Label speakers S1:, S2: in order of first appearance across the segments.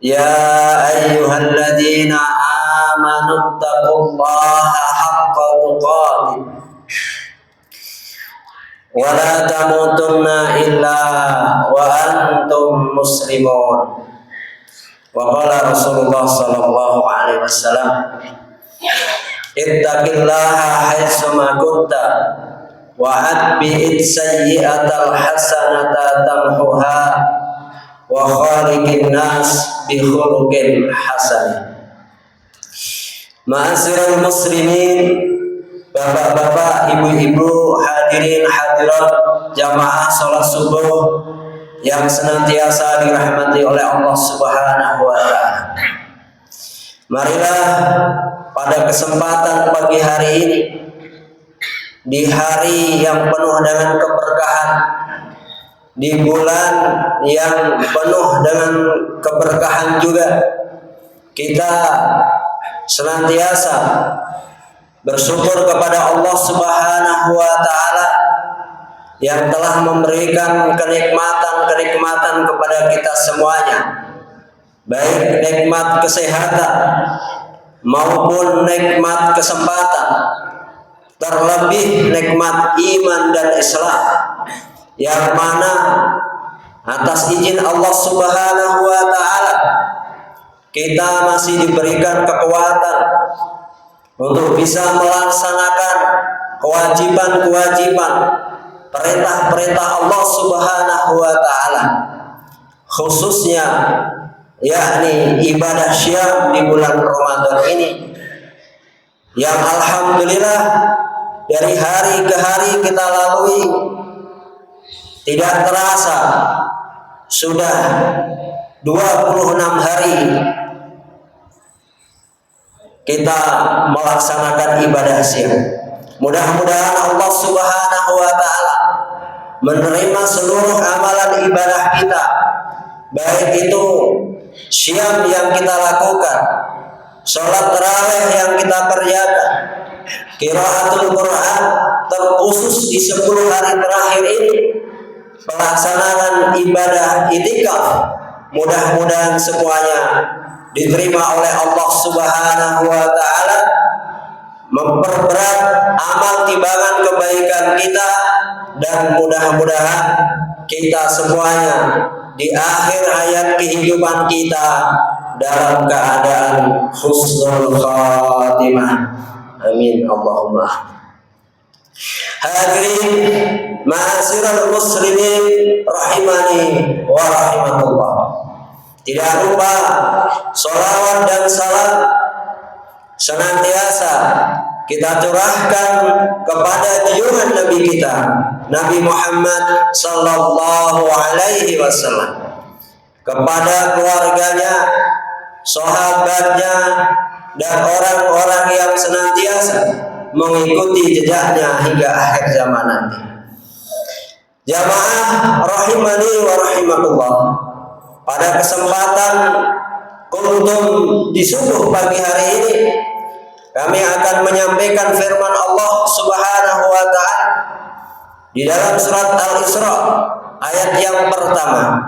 S1: يا أيها الذين آمنوا اتقوا الله حق تقاته ولا تموتن إلا وأنتم مسلمون. وقال رسول الله صلى الله عليه وسلم ittaqillaha haitsuma kunta wa atbi'is sayyi'atal hasanata tamhuha wa khaliqin nas bi khuluqin hasan. Ma'asyiral muslimin, bapak-bapak, ibu-ibu, hadirin hadirat jamaah salat subuh yang senantiasa dirahmati oleh Allah Subhanahu wa taala. Marilah pada kesempatan pagi hari ini, di hari yang penuh dengan keberkahan, di bulan yang penuh dengan keberkahan juga, kita senantiasa bersyukur kepada Allah Subhanahu wa taala yang telah memberikan kenikmatan kepada kita semuanya, baik nikmat kesehatan maupun nikmat kesempatan, terlebih nikmat iman dan Islam, yang mana atas izin Allah Subhanahu wa taala kita masih diberikan kekuatan untuk bisa melaksanakan kewajiban-kewajiban, perintah-perintah Allah Subhanahu wa taala, khususnya yakni ibadah syam di bulan Ramadan ini, yang alhamdulillah dari hari ke hari kita lalui, tidak terasa sudah 26 hari kita melaksanakan ibadah syam. Mudah-mudahan Allah Subhanahu wa taala menerima seluruh amalan ibadah kita, baik itu syam yang kita lakukan, sholat tarawih yang kita kerjakan, qiraatul Quran, terkhusus di 10 hari terakhir ini pelaksanaan ibadah itikaf. Mudah-mudahan semuanya diterima oleh Allah Subhanahu wa taala, memperberat amal timbangan kebaikan kita, dan mudah-mudahan kita semuanya di akhir hayat kehidupan kita dalam keadaan husnul khatimah. Amin Allahumma. Hadirin ma'asyiral muslimin rahimani wa rahimakumullah. Tidak lupa sholawat dan salam senantiasa kita curahkan kepada junjungan Nabi kita, Nabi Muhammad sallallahu alaihi wasallam, kepada keluarganya, sahabatnya, dan orang-orang yang senantiasa mengikuti jejaknya hingga akhir zaman nanti. Jamaah rahimani wa rahimakumullah, pada kesempatan kuntum di subuh pagi hari ini, kami akan menyampaikan firman Allah Subhanahu wa taala di dalam surat Al-Isra ayat yang pertama.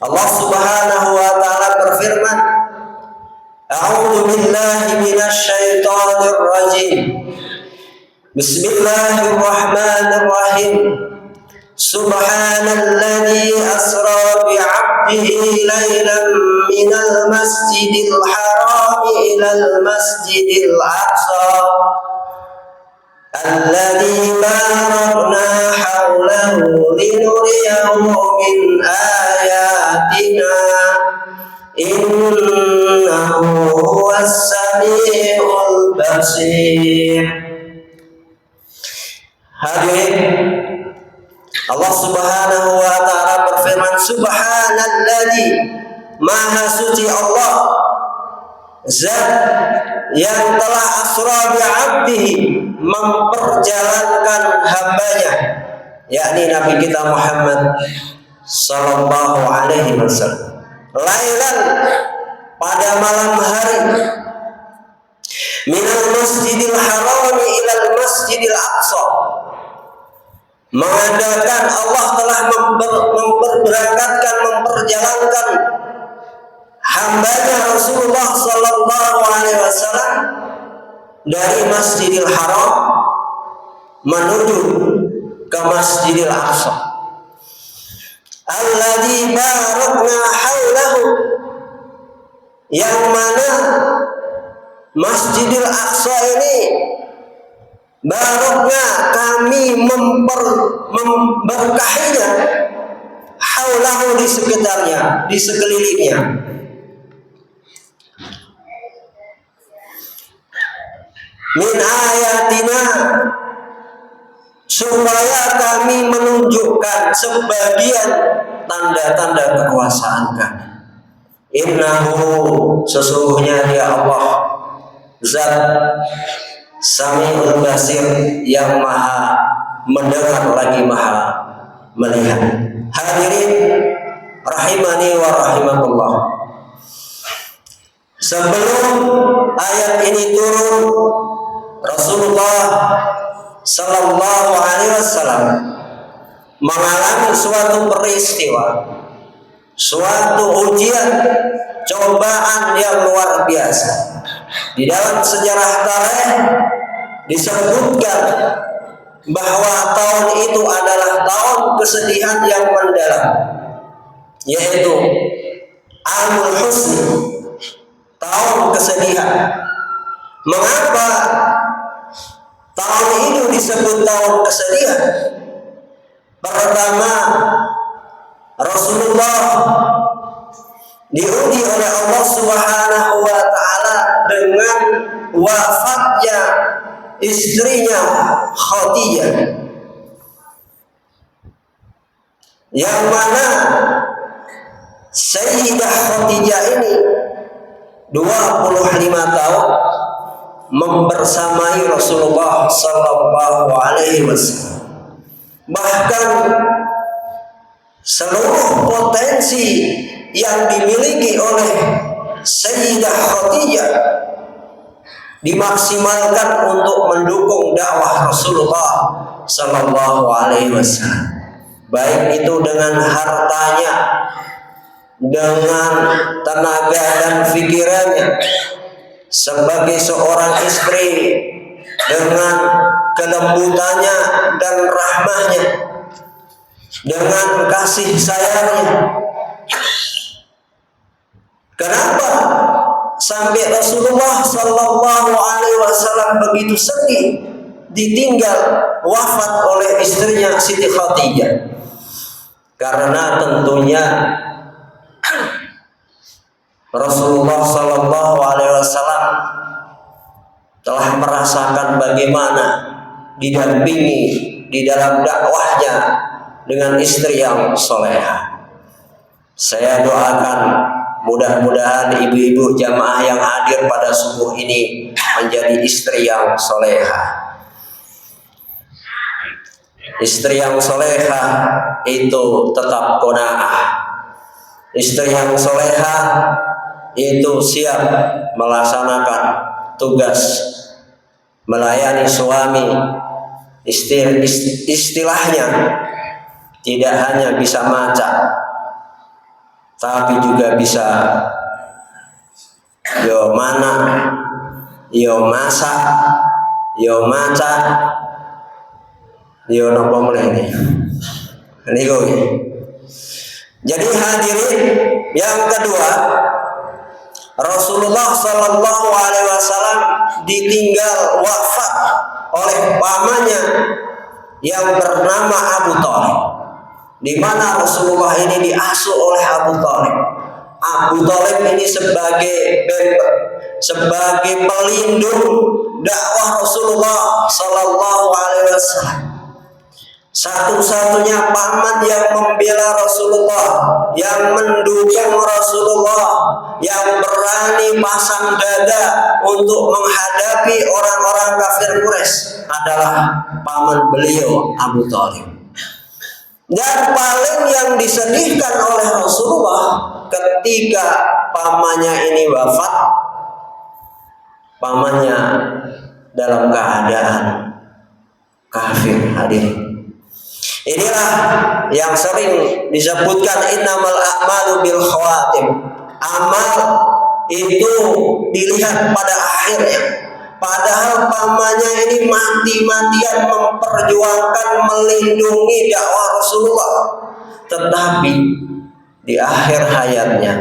S1: Allah Subhanahu wa taala berfirman, A'udzu billahi minasy syaithanir rajim. Bismillahirrahmanirrahim. Subhanalladzi asra bi'abdihi lailan minal masjidil haram ilal masjidil aqsa alladzi barakna hawlahu linuriyahu min ayatina innahu huwas samiul basir. Hadirin, Allah Subhanahu wa taala berfirman, Subhanalladzi, maha suci Allah, zat yang telah asra bi'abdihi, memperjalankan hambanya, yakni Nabi kita Muhammad sallallahu alaihi wasallam, lailan, pada malam hari, minal masjidil harami ilal masjidil aqsa, mengadakan Allah telah memperberangkatkan, memperjalankan hambanya Rasulullah Sallallahu Alaihi Wasallam dari Masjidil Haram menuju ke Masjidil Aqsa. Alladzi barakna haulahu, yang mana Masjidil Aqsa ini barakna, kami memberkahinya, haulahu, di sekitarnya, di sekelilingnya. Min ayatina, supaya kami menunjukkan sebagian tanda-tanda kekuasaan kami. Innahu, sesungguhnya Dia Allah Zat Sami'ul Basir, yang maha mendengar lagi maha melihat. Hadirin rahimani wa rahimakumullah. Sebelum ayat ini turun, Rasulullah Sallallahu Alaihi Wasallam mengalami suatu peristiwa, suatu ujian, cobaan yang luar biasa. Di dalam sejarah tarikh disebutkan bahwa tahun itu adalah tahun kesedihan yang mendalam, yaitu Amul Husni, tahun kesedihan. Mengapa tahun ini disebut tahun kesedihan? Pertama, Rasulullah diuji oleh Allah Subhanahu wa Ta'ala dengan wafatnya istrinya Khadijah, yang mana Sayyidah Khadijah ini 25 tahun membersamai Rasulullah Sallallahu Alaihi Wasallam. Bahkan seluruh potensi yang dimiliki oleh Sayyidah Khadijah dimaksimalkan untuk mendukung dakwah Rasulullah Sallallahu Alaihi Wasallam, baik itu dengan hartanya, dengan tenaga dan pikirannya, sebagai seorang istri dengan kelembutannya dan rahmahnya, dengan kasih sayangnya. Kenapa sampai Rasulullah Sallallahu Alaihi Wasallam begitu sedih ditinggal wafat oleh istrinya Siti Khadijah? Karena tentunya Rasulullah Sallallahu Alaihi Wasallam telah merasakan bagaimana didampingi di dalam dakwahnya dengan istri yang solehah. Saya doakan mudah-mudahan ibu-ibu jamaah yang hadir pada subuh ini menjadi istri yang solehah. Istri yang solehah itu tetap qanaah. Istri yang solehah itu siap melaksanakan tugas melayani suami. Istilahnya tidak hanya bisa maca, tapi juga bisa yo mana, yo masak, yo maca, yo nopo mulai ini. Jadi hadirin, yang kedua, Rasulullah Sallallahu Alaihi Wasallam ditinggal wafat oleh pamannya yang bernama Abu Thalib, di mana Rasulullah ini diasuh oleh Abu Thalib. Abu Thalib ini sebagai pelindung dakwah Rasulullah Sallallahu Alaihi Wasallam. Satu-satunya paman yang membela Rasulullah, yang mendukung Rasulullah, yang berani pasang dada untuk menghadapi orang-orang kafir Quraisy adalah paman beliau Abu Thalib. Dan paling yang disedihkan oleh Rasulullah ketika pamannya ini wafat, pamannya dalam keadaan kafir. Hadirin, inilah yang sering disebutkan innamal a'malu bil khawatim. amal itu dilihat pada akhirnya. Padahal pamannya ini mati-matian memperjuangkan melindungi dakwah Rasulullah. Tetapi di akhir hayatnya,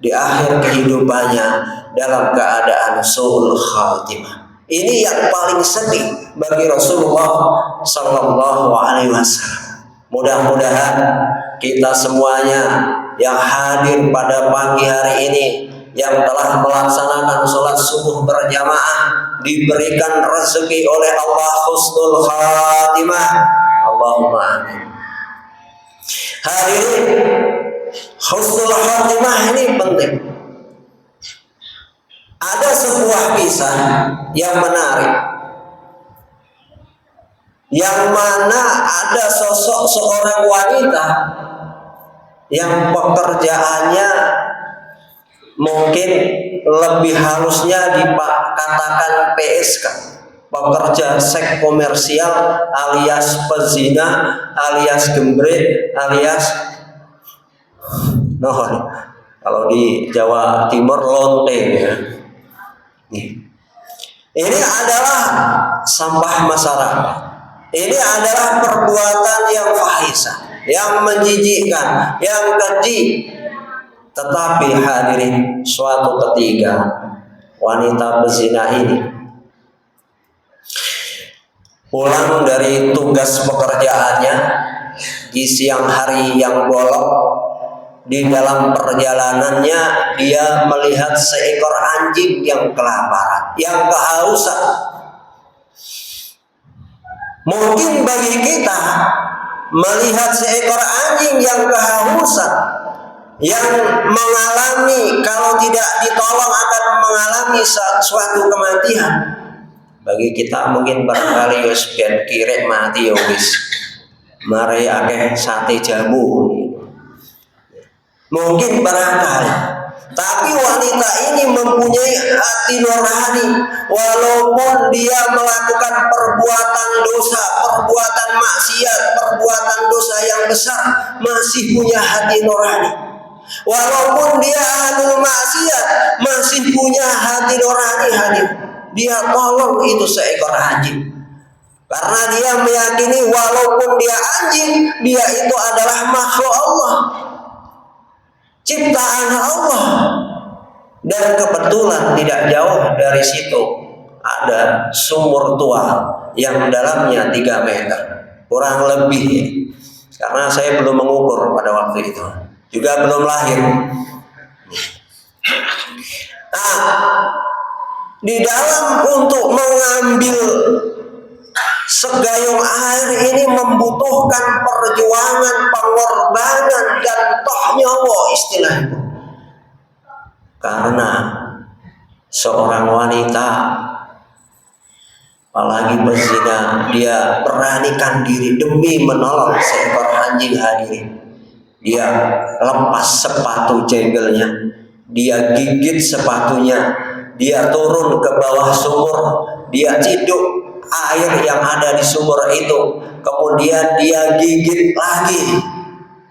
S1: di akhir kehidupannya dalam keadaan su'ul khatimah. Ini yang paling sedih bagi Rasulullah Sallallahu Alaihi Wasallam. Mudah-mudahan kita semuanya yang hadir pada pagi hari ini, yang telah melaksanakan sholat subuh berjamaah, diberikan rezeki oleh Allah husnul khatimah. Allahumma amin. Hadirin, husnul khatimah ini penting. Ada sebuah kisah yang menarik, yang mana ada sosok seorang wanita yang pekerjaannya mungkin lebih halusnya dikatakan PSK, pekerja seks komersial, alias pezina, alias gembre, alias kalau di Jawa Timur lonte ya. Ini adalah sampah masyarakat. Ini adalah perbuatan yang fahisah, yang menjijikkan, yang keji. Tetapi hadirin, suatu ketika wanita bezina ini pulang dari tugas pekerjaannya di siang hari yang bolong. Di dalam perjalanannya dia melihat seekor anjing yang kelaparan, yang kehausan. Mungkin bagi kita melihat seekor anjing yang kehausan, yang mengalami, kalau tidak ditolong akan mengalami suatu kematian. Bagi kita mungkin barangkali wis ben kirek mati ya wis. Mari akeh sate jamu. Mungkin barangkali. Tapi wanita ini mempunyai hati nurani, walaupun dia melakukan perbuatan dosa, perbuatan maksiat, perbuatan dosa yang besar, masih punya hati nurani. Walaupun dia ahlul maksiat, masih punya hati nurani hadir. Dia tolong itu seekor anjing. Karena dia meyakini walaupun dia anjing, dia itu adalah makhluk Allah, ciptaan Allah. Dan kebetulan tidak jauh dari situ ada sumur tua yang dalamnya 3 meter kurang lebih, karena saya belum mengukur pada waktu itu, juga belum lahir. Nah, di dalam untuk mengambil segayung air ini membutuhkan perjuangan, pengorbanan, dan toh nyawa istilahnya. Karena seorang wanita, apalagi berzina, dia beranikan diri demi menolong seekor anjing hadirin. Dia lepas sepatu jengelnya, dia gigit sepatunya, dia turun ke bawah sumur, dia ciduk air yang ada di sumur itu, kemudian dia gigit lagi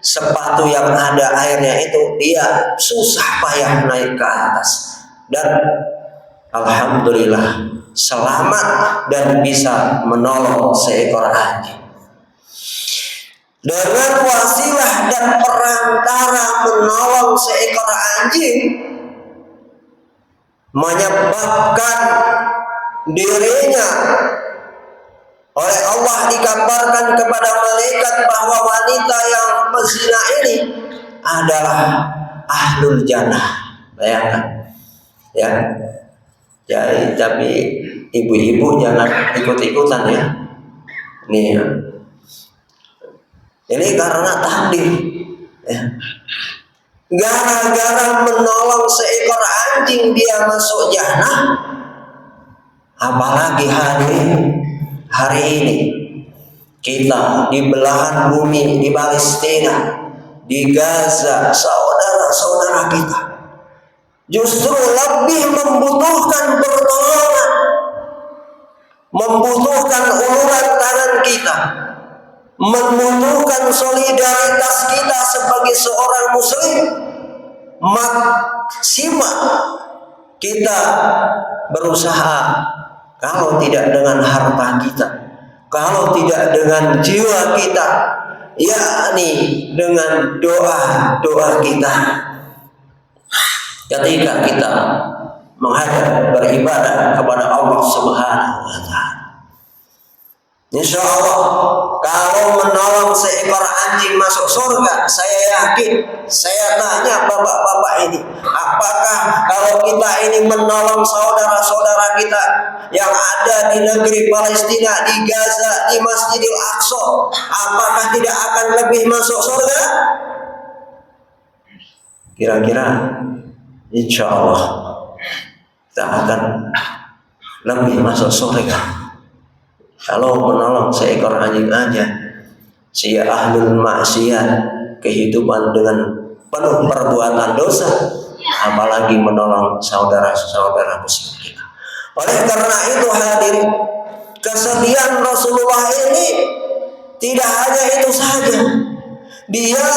S1: sepatu yang ada airnya itu, dia susah payah naik ke atas, dan alhamdulillah selamat dan bisa menolong seekor anjing. Dengan wasilah dan perantara menolong seekor anjing, menyebabkan dirinya oleh Allah dikabarkan kepada malaikat bahwa wanita yang berzina ini adalah ahlul jannah. Bayangkan, ya. Jadi tapi ibu-ibu jangan ikut-ikutan ya. Nih ya. Ini karena takdir. Ya. Gara-gara menolong seekor anjing dia masuk jannah. Apalagi hari ini kita di belahan bumi, di Palestina, di Gaza, saudara-saudara kita justru lebih membutuhkan pertolongan, membutuhkan uluran tangan kita, membutuhkan solidaritas kita sebagai seorang muslim, maksimal kita berusaha, kalau tidak dengan harta kita, kalau tidak dengan jiwa kita, yakni dengan doa kita ketika kita menghadap beribadah kepada Allah Subhanahu wa Ta'ala. Insya Allah, kalau menolong seekor anjing masuk surga, saya yakin, saya tanya bapak-bapak ini, apakah kalau kita ini menolong saudara-saudara kita yang ada di negeri Palestina, di Gaza, di Masjidil Aqsa, apakah tidak akan lebih masuk surga? Kira-kira insya Allah kita akan lebih masuk surga kalau menolong seekor anjing aja. Si ahlul maksiat, kehidupan dengan penuh perbuatan dosa, apalagi menolong saudara-saudara muslim kita. Oleh karena itu hadirin, kesedihan Rasulullah ini tidak hanya itu saja. Dia,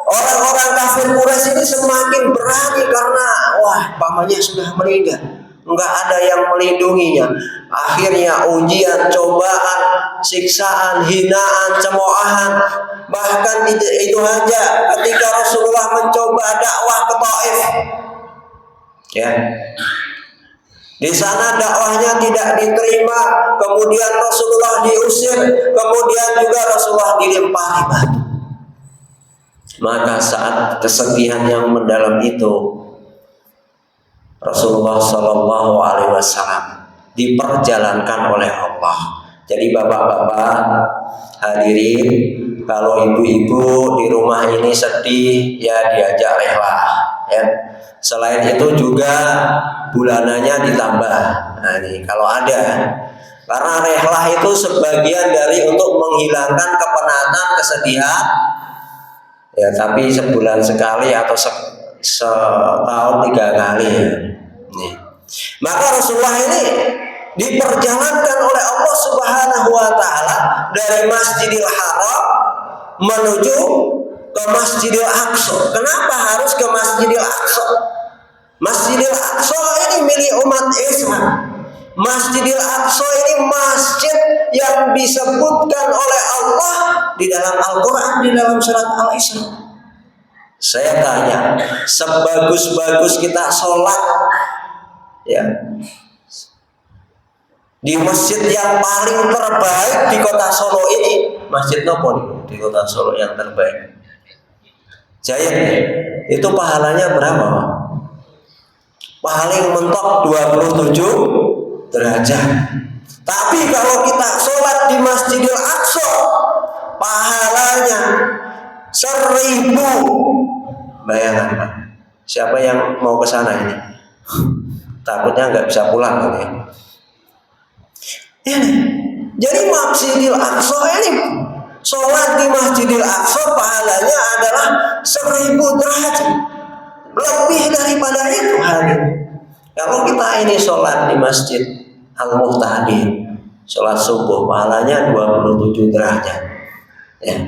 S1: orang-orang kafir Quraisy ini semakin berani karena pamannya sudah meninggal, enggak ada yang melindunginya. Akhirnya ujian, cobaan, siksaan, hinaan, cemoohan. Bahkan itu aja ketika Rasulullah mencoba dakwah ke Taif, ya, di sana dakwahnya tidak diterima, kemudian Rasulullah diusir, kemudian juga Rasulullah dilempari batu. Maka saat kesedihan yang mendalam itu, Rasulullah Shallallahu Alaihi Wasallam diperjalankan oleh Allah. Jadi bapak-bapak hadirin, kalau ibu-ibu di rumah ini sedih, ya diajak rela, ya. Selain itu juga bulanannya ditambah. Nah ini kalau ada, karena rehlah itu sebagian dari untuk menghilangkan kepenatan, kesedihan, ya, tapi sebulan sekali atau setahun 3 kali, ya. Nih. Maka Rasulullah ini diperjalankan oleh Allah Subhanahu wa Ta'ala dari Masjidil Haram menuju ke Masjidil Aqsa. Kenapa harus ke Masjidil Aqsa? Masjidil Aqsa ini milik umat Islam. Masjidil Aqsa ini masjid yang disebutkan oleh Allah di dalam Al-Quran, di dalam surat Al-Isra. Saya tanya, sebagus-bagus kita sholat, ya, di masjid yang paling terbaik di kota Solo ini, masjid nopo di kota Solo yang terbaik? Jaya, itu pahalanya berapa? Paling mentok 27 derajat. Tapi kalau kita sholat di Masjidil Aqsa, pahalanya 1000. Bayangkan, Pak. Siapa yang mau ke sana ini? Takutnya nggak bisa pulang gitu ya. Ini. Jadi Masjidil Aqsa ini, sholat di Masjidil Aqsa pahalanya adalah 1000 derajat. Lebih daripada itu hadir. Kalau kita ini sholat di Masjid Al-Muhtadin, sholat subuh pahalanya 27 derajat. Ya.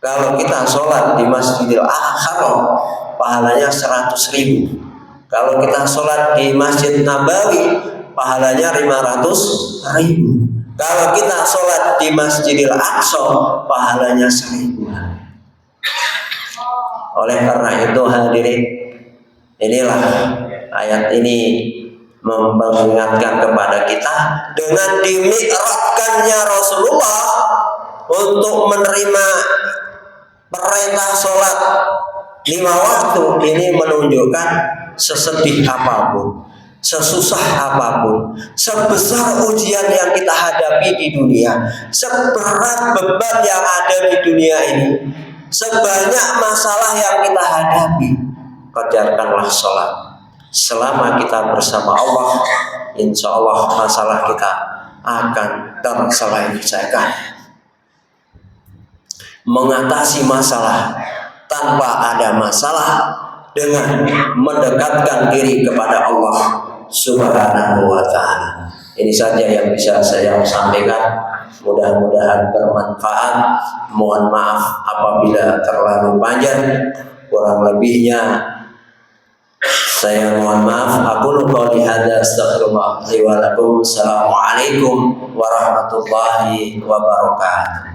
S1: Kalau kita sholat di Masjidil Haram pahalanya 100.000. Kalau kita sholat di Masjid Nabawi pahalanya 500.000. Kalau kita sholat di Masjidil Aqsa pahalanya 1000. Oleh karena itu hadirin, inilah ayat ini mengingatkan kepada kita dengan dimi'rajkannya Rasulullah untuk menerima perintah sholat 5 waktu. Ini menunjukkan sesedih apapun, sesusah apapun, sebesar ujian yang kita hadapi di dunia, seberat beban yang ada di dunia ini, sebanyak masalah yang kita hadapi, kerjakanlah sholat. Selama kita bersama Allah, insya Allah masalah kita akan terselesaikan. Mengatasi masalah tanpa ada masalah dengan mendekatkan diri kepada Allah Subhanahu wa Ta'ala. Ini saja yang bisa saya sampaikan. Mudah-mudahan bermanfaat. Mohon maaf apabila terlalu panjang. Kurang lebihnya Saya mohon maaf. Aku qouli hadza astaghfirullah li wa lakum. Assalamualaikum warahmatullahi wabarakatuh.